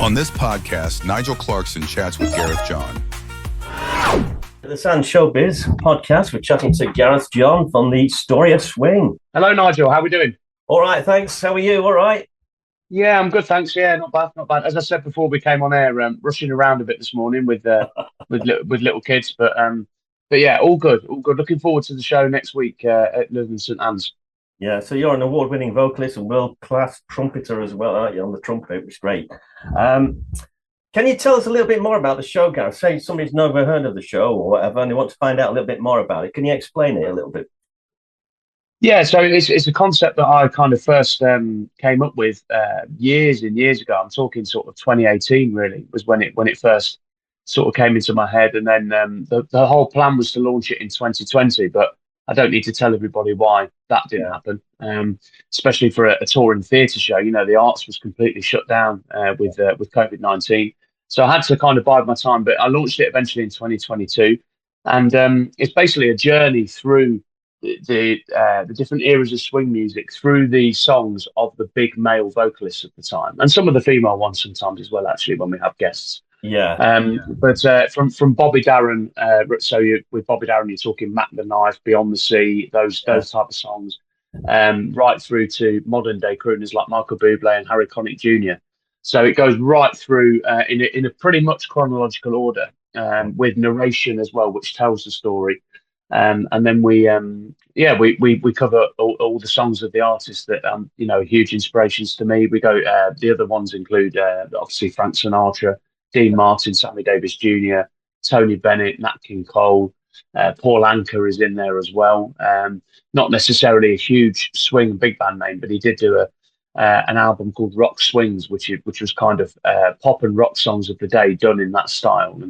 On this podcast, Nigel Clarkson chats with Gareth John. The Sands Showbiz Podcast, we're chatting to Gareth John from the Story of Swing. Hello, Nigel. How are we doing? All right, thanks. How are you? All right? Yeah, I'm good, thanks. Yeah, not bad, not bad. As I said before we came on air, rushing around a bit this morning with little kids, but yeah, all good, all good. Looking forward to the show next week at London St Anne's. Yeah, so you're an award-winning vocalist and world-class trumpeter as well, aren't you, on the trumpet, which is great. Can you tell us a little bit more about the show, Gareth? Say somebody's never heard of the show or whatever, and they want to find out a little bit more about it. Can you explain it a little bit? Yeah, so it's a concept that I kind of first came up with years and years ago. I'm talking sort of 2018, really, was when it first sort of came into my head. And then the whole plan was to launch it in 2020, but I don't need to tell everybody why that didn't happen, especially for a touring theatre show. You know, the arts was completely shut down with COVID-19. So I had to kind of bide my time, but I launched it eventually in 2022. And it's basically a journey through the different eras of swing music, through the songs of the big male vocalists at the time, and some of the female ones sometimes as well, actually, when we have guests. But from Bobby Darin, with Bobby Darin, you're talking Mack the Knife, Beyond the Sea, those type of songs, right through to modern day crooners like Michael Bublé and Harry Connick Jr. So it goes right through in a pretty much chronological order, with narration as well, which tells the story. And then we cover all the songs of the artists that are huge inspirations to me. We go the other ones include obviously Frank Sinatra, Dean Martin, Sammy Davis Jr., Tony Bennett, Nat King Cole, Paul Anka is in there as well. Not necessarily a huge swing big band name, but he did do an album called Rock Swings, which was kind of pop and rock songs of the day done in that style,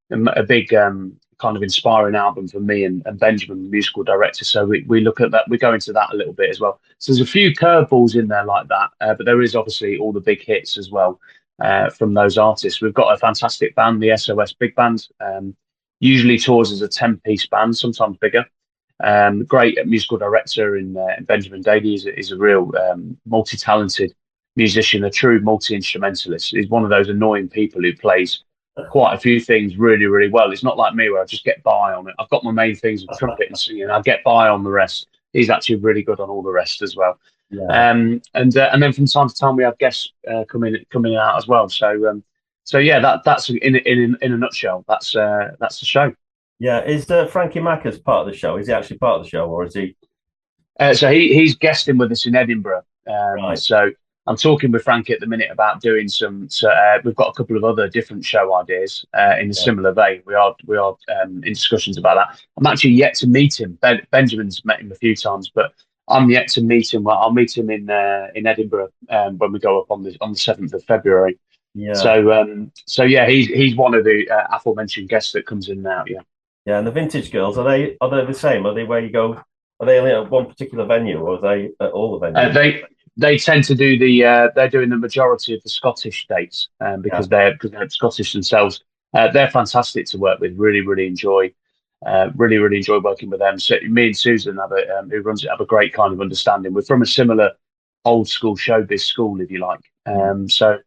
and a big kind of inspiring album for me and Benjamin, the musical director. So we look at that, we go into that a little bit as well. So there's a few curveballs in there like that, but there is obviously all the big hits as well from those artists. We've got a fantastic band, the SOS Big Band, usually tours as a 10-piece band, sometimes bigger. Great musical director in Benjamin Daly is a real multi-talented musician, a true multi-instrumentalist. He's one of those annoying people who plays quite a few things really, really well. It's not like me where I just get by on it. I've got my main things of trumpet and singing. I get by on the rest. He's actually really good on all the rest as well. Yeah. And then from time to time we have guests coming out as well. So yeah, that's in a nutshell. That's the show. Yeah, is Frankie Mack as part of the show? Is he actually part of the show, or is he? So he's guesting with us in Edinburgh. Right. So I'm talking with Frankie at the minute about doing some. So we've got a couple of other different show ideas in a similar vein. We are in discussions about that. I'm actually yet to meet him. Benjamin's met him a few times, but I'm yet to meet him. Well, I'll meet him in Edinburgh when we go up on the 7th of February. Yeah. So yeah, he's one of the aforementioned guests that comes in now. Yeah. Yeah, and the Vintage Girls, are they the same? Are they where you go? Are they only at one particular venue, or are they at all the venues? They tend to do they're doing the majority of the Scottish dates because they're Scottish themselves. They're fantastic to work with. Really, really enjoy working with them. So me and Susan who runs it have a great kind of understanding. We're from a similar old school showbiz school, if you like. So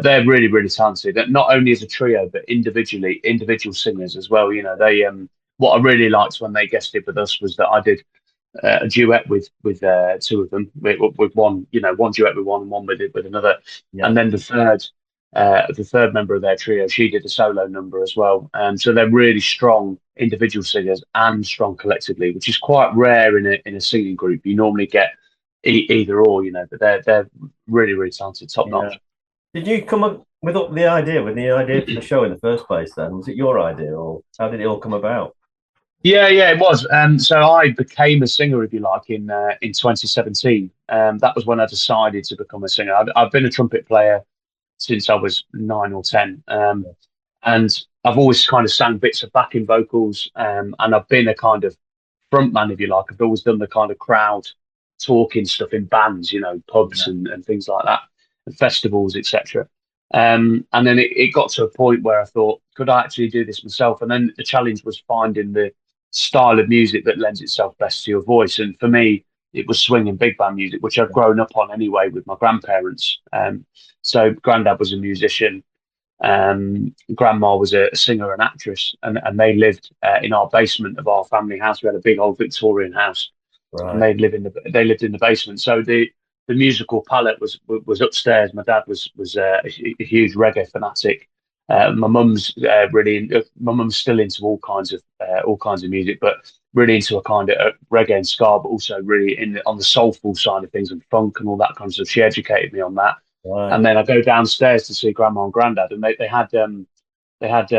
they're really, really talented. Not only as a trio, but individual singers as well. You know, they what I really liked when they guested with us was that I did a duet with two of them, with one duet with one and one with another, and then the third member of their trio, she did a solo number as well. So they're really strong individual singers and strong collectively, which is quite rare in a singing group. You normally get either or, but they're really, really talented, top notch. Did you come up with the idea for the show in the first place? Then was it your idea, or how did it all come about? Yeah, it was. So I became a singer, if you like, in 2017. That was when I decided to become a singer. I've been a trumpet player since I was 9 or 10, and I've always kind of sang bits of backing vocals, and I've been a kind of frontman, if you like. I've always done the kind of crowd talking stuff in bands, pubs and things like that, and festivals, etc. And then it got to a point where I thought, could I actually do this myself? And then the challenge was finding the style of music that lends itself best to your voice. And for me, it was swing and big band music, which I'd grown up on anyway with my grandparents. So granddad was a musician. Grandma was a singer and actress, and they lived in our basement of our family house. We had a big old Victorian house, and they lived in the basement. So the musical palette was upstairs. My dad was a huge reggae fanatic. My mum's my mum's still into all kinds of music, but really into a kind of reggae and ska, but also really on the soulful side of things and funk and all that kind of stuff. She educated me on that. Right. And then I go downstairs to see grandma and granddad, and they had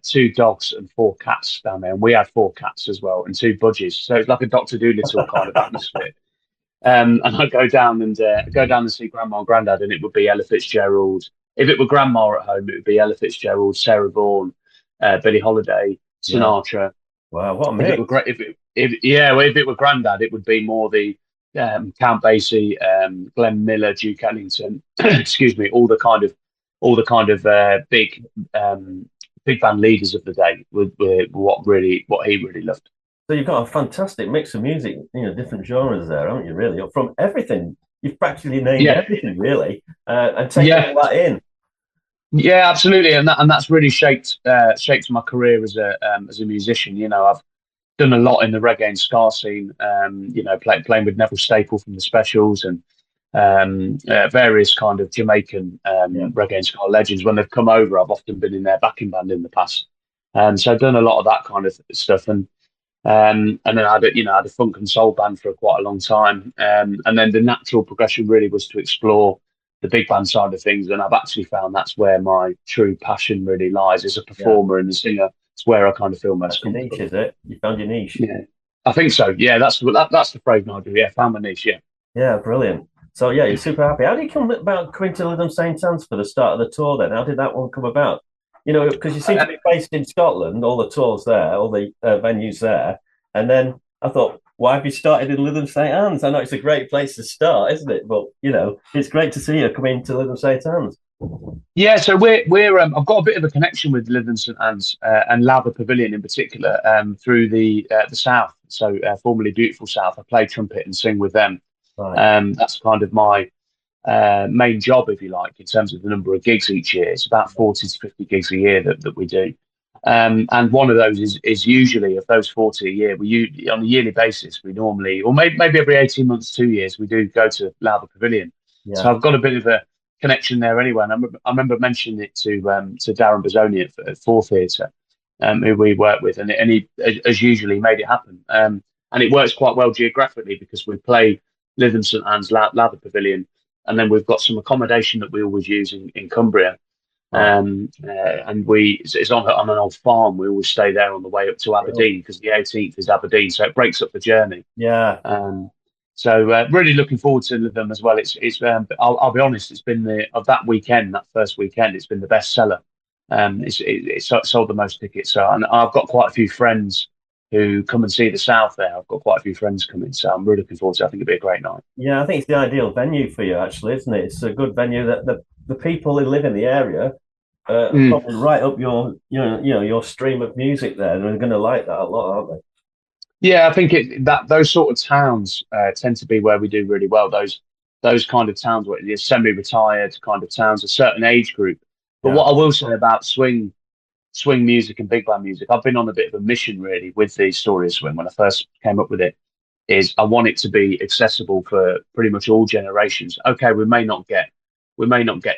2 dogs and 4 cats down there, and we had 4 cats as well and 2 budgies. So it's like a Doctor Dolittle kind of atmosphere. And I go down and see grandma and granddad, and it would be Ella Fitzgerald. If it were grandma at home, it would be Ella Fitzgerald, Sarah Vaughan, Billie Holiday, Sinatra. Wow, what a mix! If it were granddad, it would be more the Count Basie, Glenn Miller, Duke Ellington. Excuse me, all the kind of big band leaders of the day were what he really loved. So you've got a fantastic mix of music, different genres there, haven't you? Really, from everything. You've practically named everything, really, and taken all that in. Yeah, absolutely, and that's really shaped my career as a musician. I've done a lot in the reggae and ska scene. Playing with Neville Staple from the Specials and various kind of Jamaican reggae and ska legends. When they've come over, I've often been in their backing band in the past, so I've done a lot of that kind of stuff. And then I had a funk and soul band for quite a long time. And then the natural progression really was to explore the big band side of things. And I've actually found that's where my true passion really lies as a performer and a singer. It's where I kind of feel most comfortable. Niche, is it? You found your niche? Yeah, I think so. Yeah, that's the phrase I do. Yeah, found my niche. Yeah. Yeah, brilliant. So yeah, you're super happy. How did you come about coming to Lytham St Anne's for the start of the tour then? How did that one come about? Because you seem to be based in Scotland, all the tours there, all the venues there. And then I thought, why have you started in Lytham St Anne's? I know it's a great place to start, isn't it? But, it's great to see you come into Lytham St Anne's. Yeah, so we're I've got a bit of a connection with Lytham St Anne's and Lowther Pavilion in particular through the South. So formerly Beautiful South. I play trumpet and sing with them. Right. That's kind of my main job, if you like, in terms of the number of gigs each year. It's about 40 to 50 gigs a year that we do. And one of those is usually, of those 40 a year, on a yearly basis, we normally, or maybe every 18 months, 2 years, we do go to Lowther Pavilion. Yeah. So I've got a bit of a connection there anyway. And I remember mentioning it to Darren Bozzoni at Four Theatre, who we work with, and he, as usually, made it happen. And it works quite well geographically because we play Lytham St Anne's, Lowther Pavilion, and then we've got some accommodation that we always use in Cumbria. And it's on an old farm. We always stay there on the way up to Aberdeen because the 18th is Aberdeen, so it breaks up the journey. Yeah. So really looking forward to them as well. It's I'll be honest, it's been that weekend, that first weekend, it's been the best seller. It's sold the most tickets. So, and I've got quite a few friends who come and see the South there. I've got quite a few friends coming, so I'm really looking forward to it. I think it'll be a great night. Yeah, I think it's the ideal venue for you, actually, isn't it? It's a good venue that the people who live in the area probably right up your stream of music there, and they're going to like that a lot, aren't they? Yeah, I think those sort of towns tend to be where we do really well. Those kind of towns where you're semi-retired kind of towns, a certain age group. But what I will say about swing music and big band music, I've been on a bit of a mission really with the story of swing when I first came up with it, is I want it to be accessible for pretty much all generations. Okay, we may not get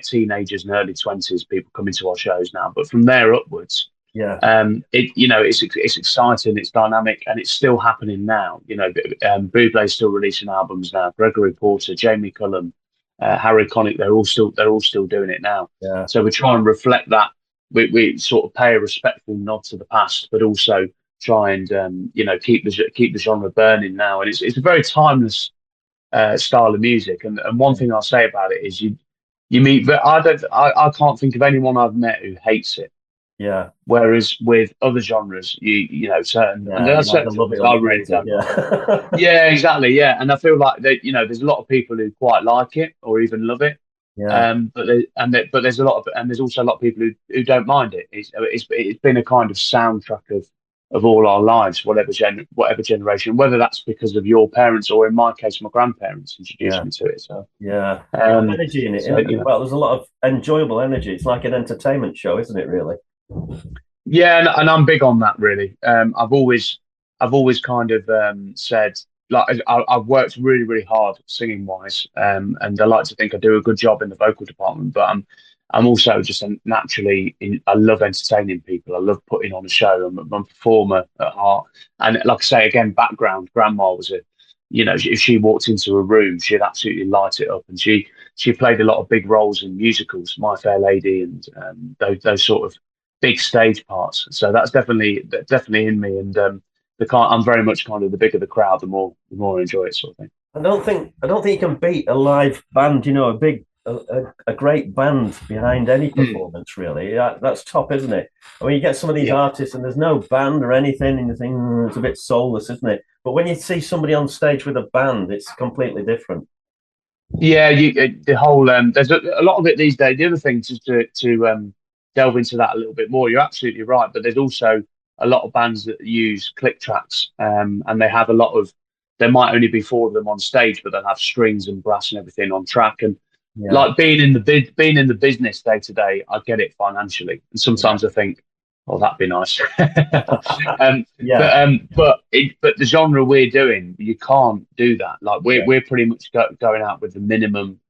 teenagers and early 20s people coming to our shows now, but from there upwards, it's exciting, it's dynamic, and it's still happening now. Bublé's still releasing albums now. Gregory Porter, Jamie Cullum, Harry Connick, they're all still doing it now. Yeah. So we try and reflect that. We sort of pay a respectful nod to the past, but also try and keep the genre burning now. And it's a very timeless style of music. And one thing I'll say about it is you meet, but I can't think of anyone I've met who hates it. Yeah. Whereas with other genres, certain I really don't. Yeah. Yeah, exactly. Yeah, and I feel like there's a lot of people who quite like it or even love it. Yeah. But there's also a lot of people who don't mind it. It's been a kind of soundtrack of of all our lives, whatever generation, whether that's because of your parents or in my case, my grandparents introduced me to it. So yeah, um, energy in it. so, you know, Well, there's a lot of enjoyable energy. It's like an entertainment show, isn't it? Really. yeah, and I'm big on that really. I've always kind of said like I've worked really, really hard singing wise, and I like to think I do a good job in the vocal department. But I'm also just I love entertaining people. I love putting on a show. I'm a performer at heart, and like I say again, background. Grandma was a, you know, if she walked into a room, she'd absolutely light it up, and she played a lot of big roles in musicals, My Fair Lady, and those sort of big stage parts. So that's definitely in me, and I'm very much kind of the bigger the crowd, the more I enjoy it, sort of thing. I don't think you can beat a live band. You know, a great band behind any performance. Really, that's top, isn't it? I mean, you get some of these artists and there's no band or anything, and you think it's a bit soulless, isn't it? But when you see somebody on stage with a band, it's completely different. Yeah, the whole there's a lot of it these days. The other thing to delve into that a little bit more, you're absolutely right. But there's also a lot of bands that use click tracks, and they have a lot of. There might only be four of them on stage, but they'll have strings and brass and everything on track. And like being in the business day to day, I get it financially, and sometimes I think, oh, that'd be nice. But the genre we're doing, you can't do that. Like we're pretty much going out with the minimum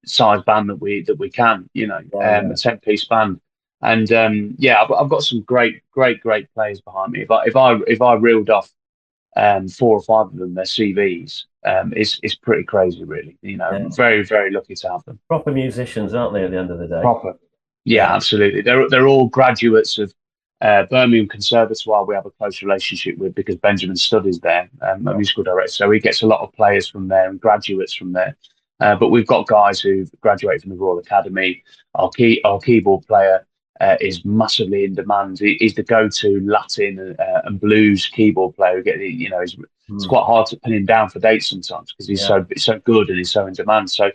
size band that we can, you know, a 10-piece band. And I've got some great players behind me. If I reeled off 4 or 5 of them, their CVs, it's pretty crazy, really. You know, I'm very, very lucky to have them. Proper musicians, aren't they? At the end of the day, proper. Yeah, absolutely. They're all graduates of Birmingham Conservatoire. We have a close relationship with because Benjamin studies there, a musical director. So he gets a lot of players from there and graduates from there. But we've got guys who've graduated from the Royal Academy. Our keyboard player is massively in demand. He's the go-to Latin and blues keyboard player. You know, it's quite hard to pin him down for dates sometimes because he's so good and he's so in demand. So,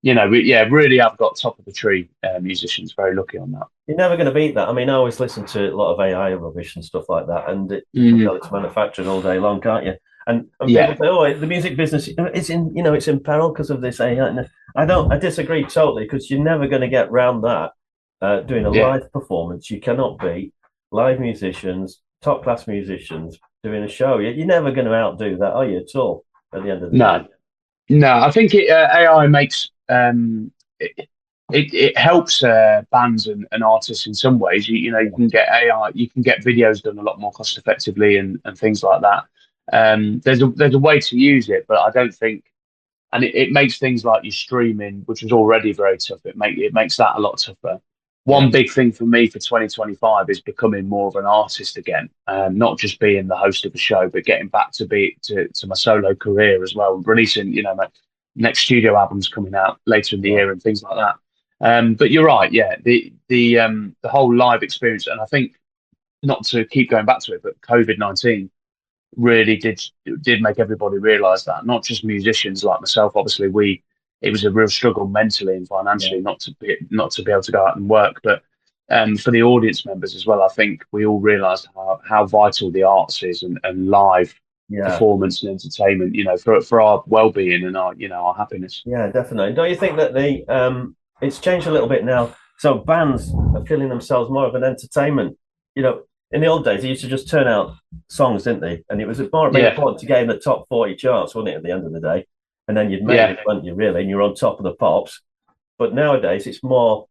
you know, really, I've got top of the tree musicians. Very lucky on that. You're never going to beat that. I mean, I always listen to a lot of AI rubbish and stuff like that, and you can tell it's manufactured all day long, can't you? And people say, "Oh, the music business it's in peril because of this AI." And I disagree totally because you're never going to get round that. Doing a live performance, you cannot beat live musicians, top class musicians doing a show. You're never going to outdo that, are you, at all? At the end of the day, no. I think AI makes it helps bands and artists in some ways. You can get AI, you can get videos done a lot more cost effectively and things like that. There's a way to use it, but I don't think. And it makes things like your streaming, which was already very tough. It makes that a lot tougher. One big thing for me for 2025 is becoming more of an artist again, not just being the host of a show, but getting back to my solo career as well, releasing, my next studio albums coming out later in the year and things like that. But you're right, the whole live experience, and I think not to keep going back to it, but COVID-19 really did make everybody realise that, not just musicians like myself. Obviously, it was a real struggle mentally and financially not to be able to go out and work. But for the audience members as well, I think we all realised how vital the arts is and live performance and entertainment, for our well-being and our happiness. Yeah, definitely. Don't you think that it's changed a little bit now? So bands are feeling themselves more of an entertainment. In the old days, they used to just turn out songs, didn't they? And it was more important to get in the top 40 charts, wasn't it, at the end of the day? And then you'd made it, weren't you, really? And you're on top of the pops. But nowadays, it's more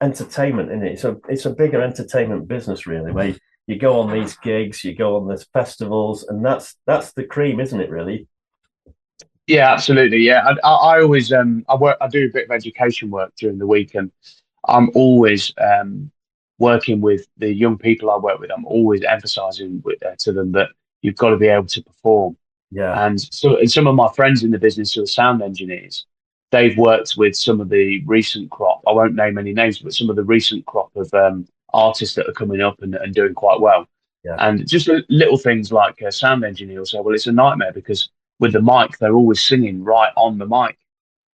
entertainment, isn't it? It's a bigger entertainment business, really, where you go on these gigs, you go on these festivals, and that's the cream, isn't it, really? Yeah, absolutely. Yeah, I always I do a bit of education work during the week, and I'm always working with the young people I work with. I'm always emphasising to them that you've got to be able to perform. Yeah. And some of my friends in the business who are sound engineers, they've worked with some of the recent crop. I won't name any names, but some of the recent crop of artists that are coming up and doing quite well. Yeah. And just little things like sound engineers will say, well, it's a nightmare because with the mic, they're always singing right on the mic.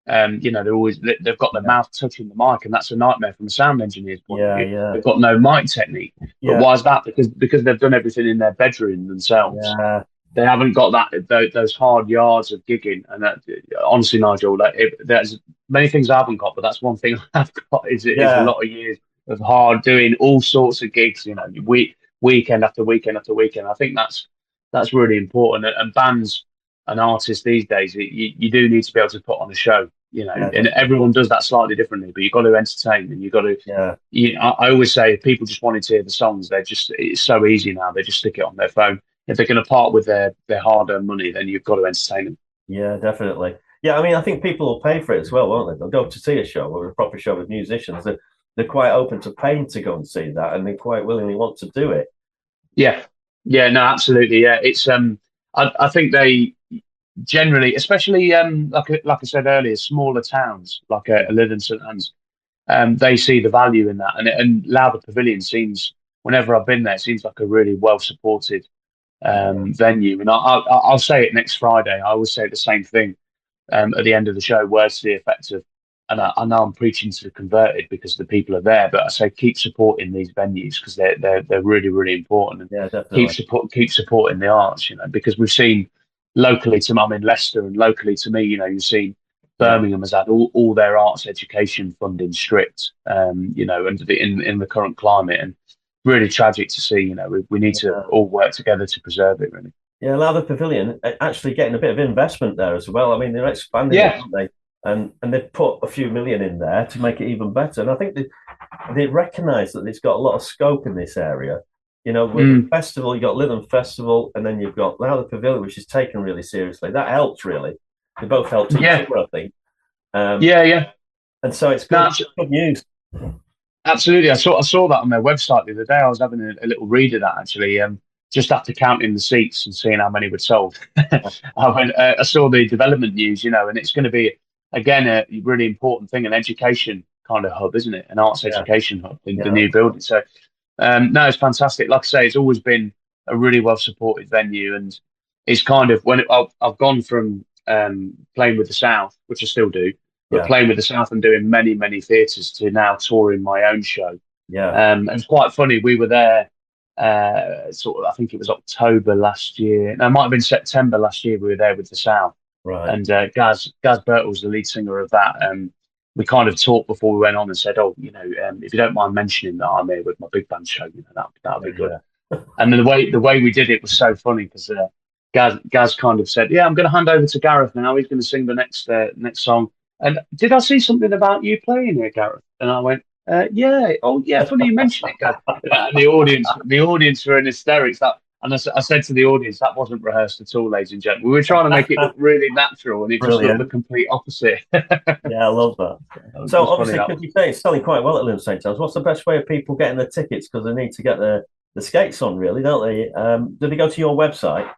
they've got their mouth touching the mic, and that's a nightmare from a sound engineer's point of view. Yeah. They've got no mic technique. But why is that? Because they've done everything in their bedroom themselves. Yeah. They haven't got those hard yards of gigging. And honestly, Nigel, there's many things I haven't got, but that's one thing I've got is a lot of years of hard doing all sorts of gigs. Weekend after weekend after weekend. I think that's really important. And bands and artists these days, you do need to be able to put on a show. And everyone does that slightly differently, but you've got to entertain, and you've got to. Yeah. I always say, if people just wanted to hear the songs, it's so easy now. They just stick it on their phone. If they're going to part with their hard-earned money, then you've got to entertain them. Yeah, definitely. Yeah, I mean, I think people will pay for it as well, won't they? They'll go to see a show or a proper show with musicians. They're quite open to paying to go and see that, and they quite willingly want to do it. Yeah, no, absolutely. Yeah, it's I think they generally, especially like I said earlier, smaller towns like Lytham St Anne's, they see the value in that, and Lowther Pavilion seems, whenever I've been there, it seems like a really well supported venue. And I'll say it next Friday. I always say the same thing at the end of the show. Words to the effect of, and I know I'm preaching to the converted because the people are there, but I say keep supporting these venues because they're really, really important. And keep supporting the arts, because we've seen locally to I'm in Leicester, and locally to me, you've seen Birmingham has had all their arts education funding stripped, and in the current climate, and really tragic to see. We need to all work together to preserve it, really. Yeah, Lowther Pavilion actually getting a bit of investment there as well. I mean, they're expanding it, aren't they? And they've put a few million in there to make it even better. And I think they recognise that it's got a lot of scope in this area. With the festival, you've got Lytham Festival, and then you've got Lowther Pavilion, which is taken really seriously. That helps, really. They both helped each other, I think. And so it's good news. Absolutely. I saw that on their website the other day. I was having a little read of that, actually. Just after counting the seats and seeing how many were sold, I saw the development news, and it's going to be, again, a really important thing, an education kind of hub, isn't it? An arts education hub in the new building. So, no, it's fantastic. Like I say, it's always been a really well supported venue, and it's kind of I've gone from playing with the South, which I still do, but playing with the South and doing many, many theatres, to now touring my own show. And it's quite funny. We were there. I think it was October last year. No, it might have been September last year. We were there with the South, right? And Gaz Birtle's the lead singer of that. We kind of talked before we went on and said, if you don't mind mentioning that I'm here with my big band show, that'll be good. And then the way we did it was so funny because Gaz kind of said, I'm going to hand over to Gareth now. He's going to sing the next song. And did I see something about you playing here, Gareth? And I went, yeah. Oh, yeah. Funny you mention it, Gareth. And the audience were in hysterics. And I said to the audience, that wasn't rehearsed at all, ladies and gentlemen. We were trying to make it look really natural, and it just looked the complete opposite. Yeah, I love that. So obviously, because you say it's selling quite well at Lytham St Anne's, what's the best way of people getting their tickets? Because they need to get the skates on, really, don't they? Do they go to your website?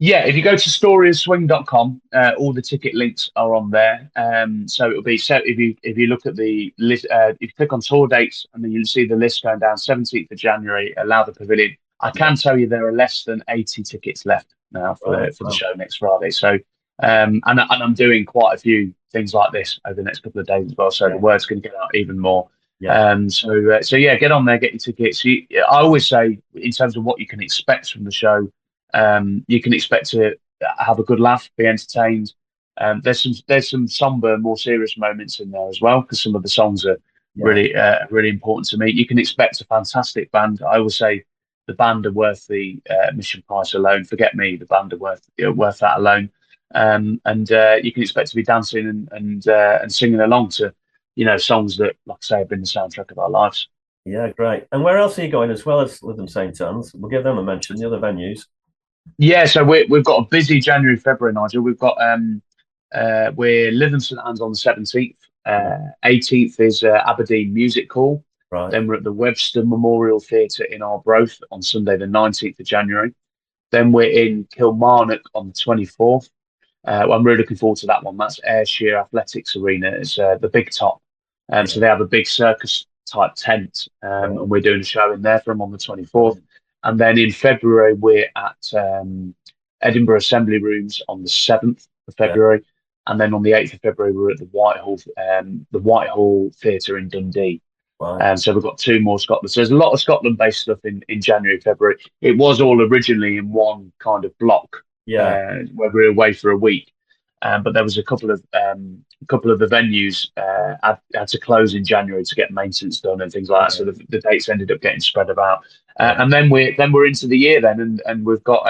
Yeah, if you go to storyandswing.com, all the ticket links are on there. So it'll be if you look at the list, if you click on tour dates, and then you'll see the list going down. 17th of January, Lowther Pavilion. I can tell you there are less than 80 tickets left now for the show next Friday. So, and I'm doing quite a few things like this over the next couple of days as well. So the word's going to get out even more. So get on there, get your tickets. I always say, in terms of what you can expect from the show, you can expect to have a good laugh, be entertained. There's some somber, more serious moments in there as well, because some of the songs are really important to me. You can expect a fantastic band. I always say the band are worth the admission price alone. Forget me, the band are worth that alone. And you can expect to be dancing and singing along to songs that, like I say, have been the soundtrack of our lives. Yeah, great. And where else are you going as well as Lytham St Anne's? We'll give them a mention. The other venues. Yeah, so we've got a busy January, February, Nigel. We've got we're Lytham St Anne's on the 17th. 18th is Aberdeen Music Hall. Right. Then we're at the Webster Memorial Theatre in Arbroath on Sunday, the 19th of January. Then we're in Kilmarnock on the 24th. I'm really looking forward to that one. That's Ayrshire Athletics Arena. It's the Big Top. So they have a big circus type tent, and we're doing a show in there for them on the 24th. And then in February, we're at Edinburgh Assembly Rooms on the 7th of February. And then on the 8th of February, we're at the Whitehall Theatre in Dundee. Wow. So we've got 2 more Scotland. So there's a lot of Scotland-based stuff in January, February. It was all originally in one kind of block, where we were away for a week. But there was a couple of the venues had to close in January to get maintenance done and things like that. So the dates ended up getting spread about. And then we're into the year then, and we've got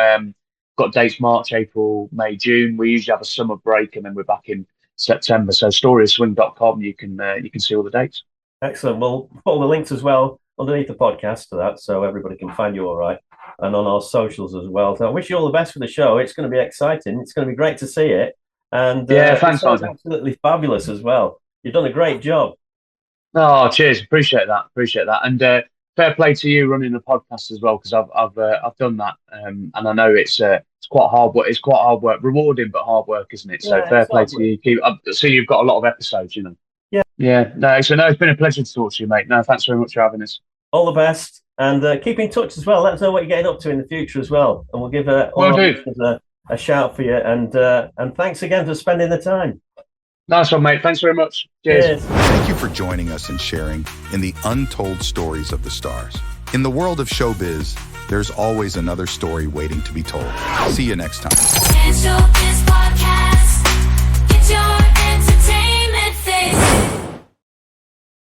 dates March, April, May, June. We usually have a summer break, and then we're back in September. So storieswing.com, you can see all the dates. Excellent. We'll put all the links as well underneath the podcast to that, so everybody can find you all right, and on our socials as well. So I wish you all the best for the show. It's going to be exciting. It's going to be great to see it. And thanks, Nigel. Absolutely fabulous as well. You've done a great job. Oh, cheers! Appreciate that. And fair play to you running the podcast as well, because I've done that, and I know it's quite hard work. It's quite hard work, rewarding but hard work, isn't it? So fair play to you. So you've got a lot of episodes, you know. Yeah. No, it's been a pleasure to talk to you, mate. No, thanks very much for having us. All the best, and keep in touch as well. Let us know what you're getting up to in the future as well, and we'll give a shout for you. And thanks again for spending the time. Nice one, mate. Thanks very much. Cheers. Thank you for joining us and sharing in the untold stories of the stars. In the world of showbiz, there's always another story waiting to be told. See you next time. Sands Showbiz Podcast.